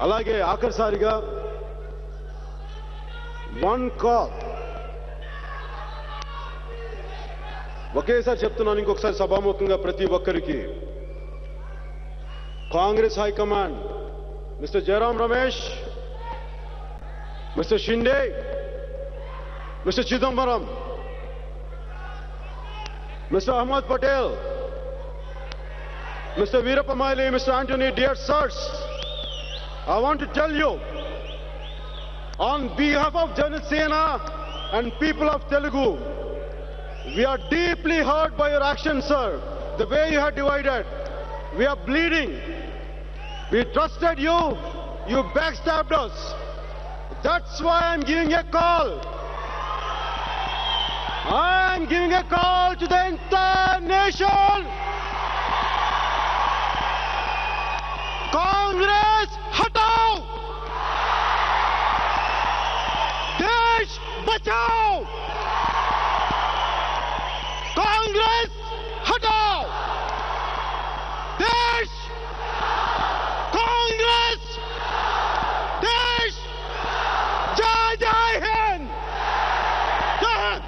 అలాగే ఆఖరిసారిగా one call ఒకేసారి చెప్తున్నాను, ఇంకొకసారి సభాముఖంగా ప్రతి ఒక్కరికి. Congress high command, mister Jayaram Ramesh, mister Shinde, mister Chidambaram, Mr. Ahmad Patel, Mr. Veerappa Moily, Mr. Anthony, dear sirs, I want to tell you, on behalf of Jana Sena and people of Telugu, we are deeply hurt by your actions, sir. The way you have divided, we are bleeding. We trusted you, you backstabbed us. That's why I'm giving a call. I'm giving a call to the entire nation. Congress, hatao! Desh, bachao! Congress, hatao! Desh, Congress, Desh, Jai Jai Hind! Jai Hind!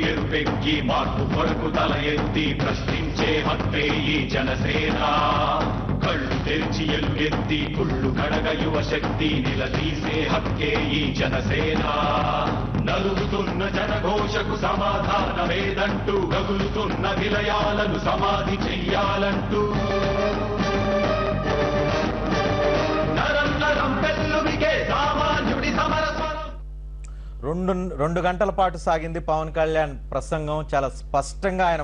ఎరుపెక్కి మార్పు కొరకు తల ఎత్తి ప్రశ్నించే హక్కే ఈ జనసేన. కళ్ళు తెరిచి ఎలుగెత్తి కుళ్ళు కడగ యువ శక్తి నిలదీసే హక్కే ఈ జనసేన. నలుగుతున్న జనఘోషకు సమాధానమేదంటూ గగులుతున్న విలయాలను సమాధి చెయ్యాలంటూ నరం నరం పెళ్ళుమికే సామాన్యుడి సమరస్వరం. రెండు గంటల పాటు సాగింది పవన్ కళ్యాణ్ ప్రసంగం. చాలా స్పష్టంగా ఆయన